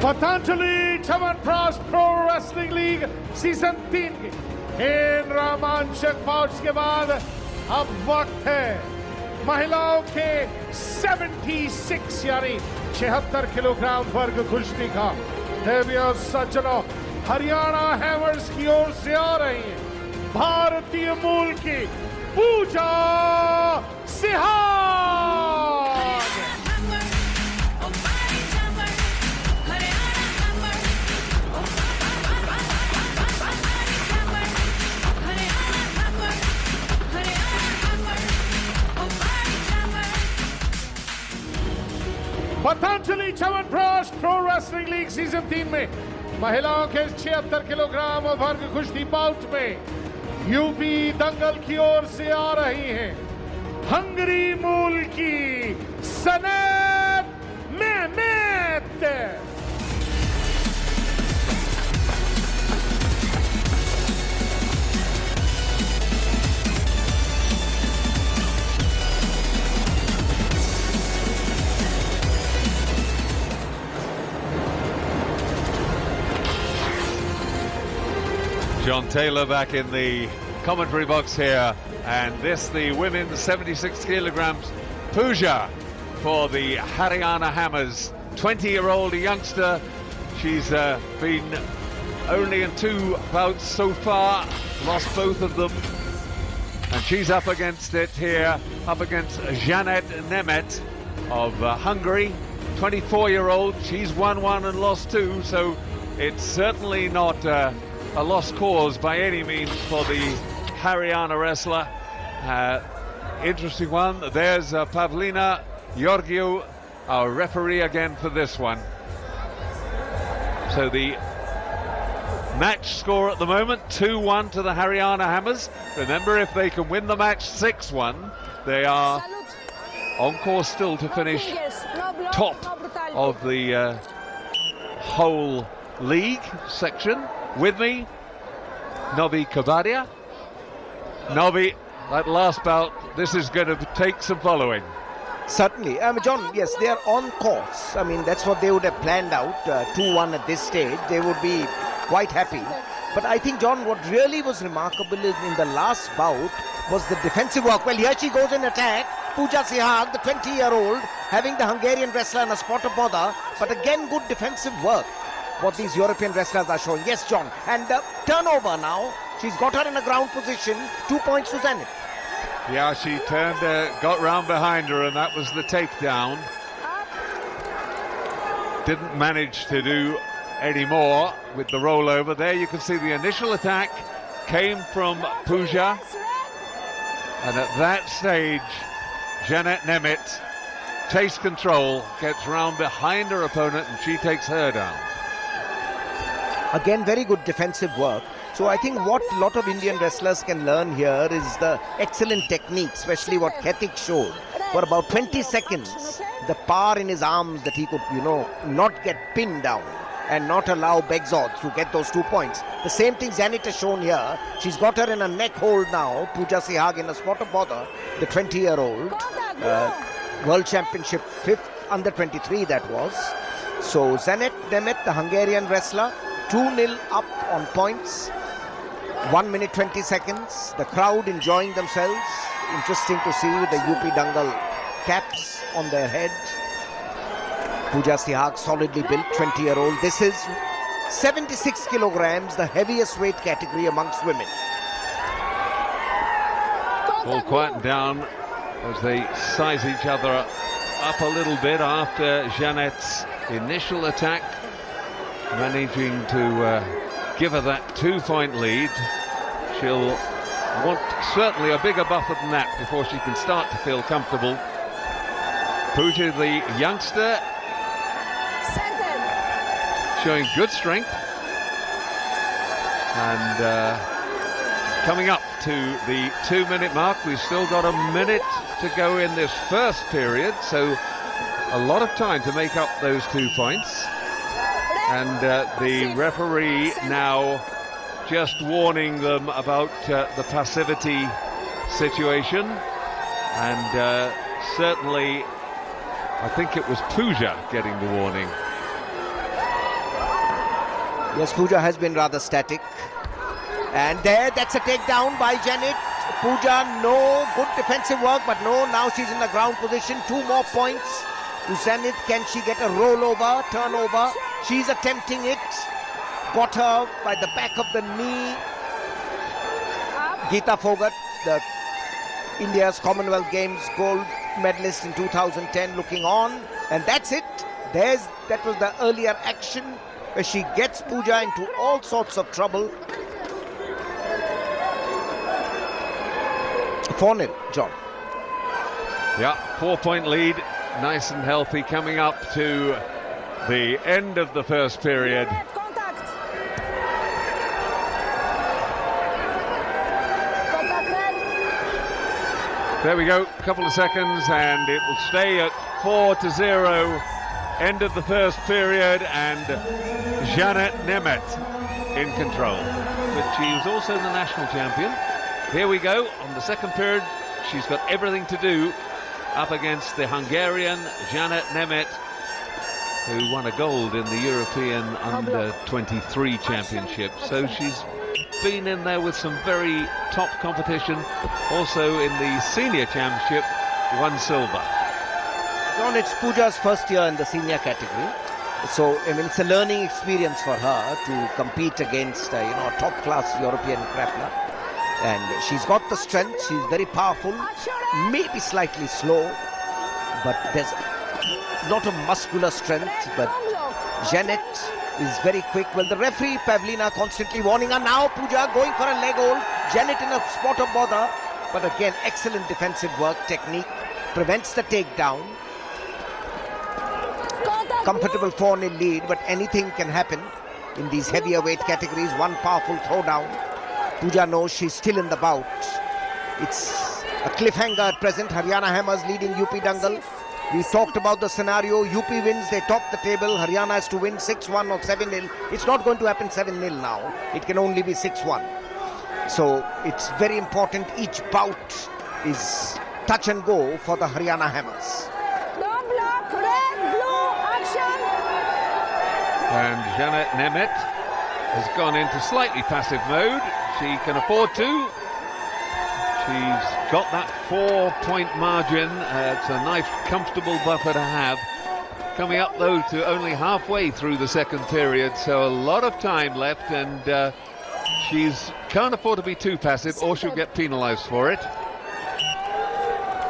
Patanjali chyawanprash pro wrestling league season 3 की इन रोमांचक match के बाद अब वक्त है महिलाओं के 76 यानी 76 किलोग्राम वर्ग कुश्ती का। देवियों सज्जनों, हरियाणा हैमर्स की ओर से आ रही है भारतीय मूल की Pooja Sihag. Patanjali chyawanprash pro wrestling league season 3 में महिलाओं के 76 किलोग्राम वर्ग कुश्ती बाउट में यूपी दंगल की ओर से आ रही हैं हंगरी मूल की ज़नैत Nemeth. John Taylor back in the commentary box here, and this the women's 76 kilograms Pooja for the Haryana Hammers, 20-year-old youngster. She's been only in 2 bouts so far, lost both of them, and she's up against it here, up against Zsanett Nemeth of Hungary, 24-year-old. She's won 1 and lost 2, so it's certainly not a lost cause by any means for the Haryana wrestler. Interesting one. There's Pavlina Georgiou, our referee again for this one. So the match score at the moment, 2-1 to the Haryana Hammers. Remember, if they can win the match 6-1, they are on course still to finish top of the whole league section. With me, Nobby Kabadia. Nobby, that last bout, this is going to take some following. Certainly. John, yes, they are on course. I mean, that's what they would have planned out, 2-1 at this stage. They would be quite happy. But I think, John, what really was remarkable in the last bout was the defensive work. Well, here she goes in attack. Pooja Sihag, the 20-year-old, having the Hungarian wrestler in a spot of bother. But again, good defensive work, what these European wrestlers are showing. Yes, John. And turnover now. She's got her in a ground position. 2 points to Zsanett. Yeah, she turned, got round behind her, and that was the takedown. Didn't manage to do any more with the rollover. There you can see the initial attack came from Pooja. And at that stage, Zsanett Nemeth takes control, gets round behind her opponent, and she takes her down. Again, very good defensive work. So I think what a lot of Indian wrestlers can learn here is the excellent technique, especially what Ketik showed. For about 20 seconds, the power in his arms that he could, not get pinned down and not allow Begzod to get those 2 points. The same thing Zsanett has shown here. She's got her in a neck hold now. Pooja Sihag in a spot of bother, the 20-year-old. World Championship 5th, under 23 that was. So Zsanett Nemeth, the Hungarian wrestler, 2-0 up on points. 1 minute 20 seconds. The crowd enjoying themselves. Interesting to see the UP Dangal caps on their head. Pooja Sihag, solidly built, 20-year-old. This is 76 kilograms, the heaviest weight category amongst women. All quiet down as they size each other up a little bit after Zsanett's initial attack, managing to give her that 2-point lead. She'll want certainly a bigger buffer than that before she can start to feel comfortable. Pooja, the youngster, showing good strength, and coming up to the 2-minute mark. We've still got a minute to go in this first period, so a lot of time to make up those 2 points. And the referee now just warning them about the passivity situation, and certainly I think it was Pooja getting the warning. Yes, Pooja has been rather static. And there, that's a takedown by Zsanett. Pooja, no good defensive work, but no, now she's in the ground position. 2 more points to Zsanett. Can she get a rollover, turnover? She's attempting it. Got her by the back of the knee. Geeta Fogart, the India's Commonwealth Games gold medalist in 2010, looking on. And that's it. That was the earlier action where she gets Pooja into all sorts of trouble. 4-0, John. Yeah, 4-point lead, nice and healthy, coming up to the end of the first period. There we go, a couple of seconds, and it will stay at 4-0. End of the first period, and Zsanett Nemeth in control. But she was also the national champion. Here we go, on the second period, she's got everything to do up against the Hungarian Zsanett Nemeth, who won a gold in the European Under-23 Championship. So she's been in there with some very top competition. Also in the Senior Championship, won silver. John, it's Pooja's first year in the senior category. So, I mean, it's a learning experience for her to compete against, a top-class European grappler. And she's got the strength, she's very powerful, maybe slightly slow, but there's a lot of muscular strength. But Zsanett is very quick. Well, the referee, Pavlina, constantly warning her. Now Pooja going for a leg hold. Zsanett in a spot of bother. But again, excellent defensive work, technique, prevents the takedown. Comfortable 4-0 lead, but anything can happen in these heavier weight categories. One powerful throwdown. Pooja knows she's still in the bout. It's a cliffhanger at present. Haryana Hammers leading UP Dangal. We talked about the scenario. UP wins, they top the table. Haryana has to win 6-1 or 7-0. It's not going to happen 7-0 now. It can only be 6-1. So it's very important. Each bout is touch and go for the Haryana Hammers. And Zsanett Nemeth has gone into slightly passive mode. She can afford to. She's got that 4-point margin. It's a nice, comfortable buffer to have. Coming up, though, to only halfway through the second period, so a lot of time left, and she's can't afford to be too passive, or she'll get penalised for it.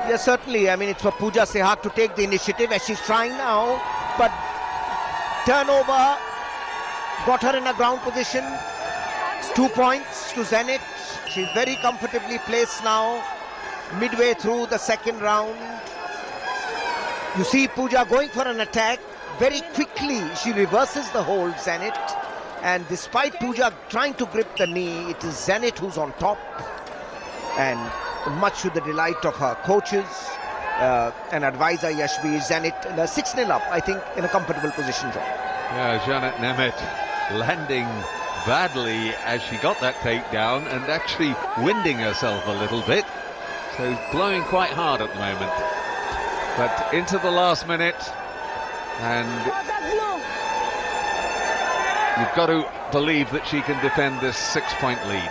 Yes, certainly. I mean, it's for Pooja Sehak to take the initiative, as she's trying now, but turnover, got her in a ground position. 2 points to Zsanett. She's very comfortably placed now, midway through the second round. You see Pooja going for an attack. Very quickly, she reverses the hold, Zsanett. And despite Pooja trying to grip the knee, it is Zsanett who's on top. And much to the delight of her coaches and advisor Yashbi, Zsanett 6-0 up, I think, in a comfortable position, John. Yeah, Zsanett Nemeth landing badly as she got that takedown and actually winding herself a little bit. So blowing quite hard at the moment. But into the last minute, and you've got to believe that she can defend this 6-point lead.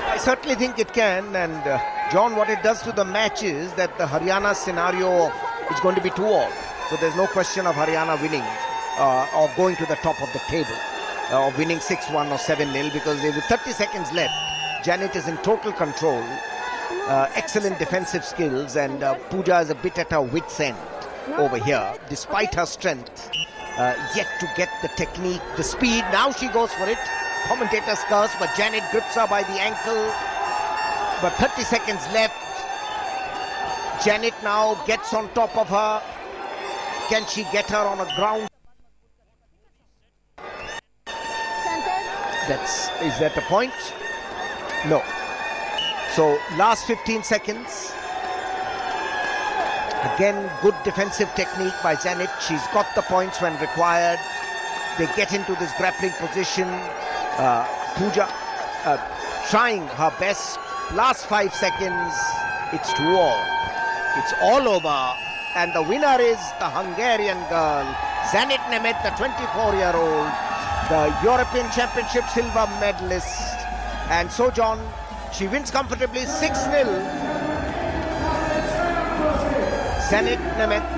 I certainly think it can, and John, what it does to the match is that the Haryana scenario is going to be 2-all. So there's no question of Haryana winning or going to the top of the table, or winning 6-1 or 7-0, because with 30 seconds left, Zsanett is in total control. Excellent defensive skills, and Pooja is a bit at her wit's end over here, despite her strength, yet to get the technique, the speed. Now she goes for it. Commentators curse, but Zsanett grips her by the ankle. But 30 seconds left. Zsanett now gets on top of her. Can she get her on a ground? Is that a point? No. So last 15 seconds. Again, good defensive technique by Zsanett. She's got the points when required. They get into this grappling position. Pooja trying her best. Last 5 seconds. It's 2-all. It's all over. And the winner is the Hungarian girl, Zsanett Nemeth, the 24-year-old. the European Championship silver medalist. And so, John, she wins comfortably 6-0. Zsanett Nemeth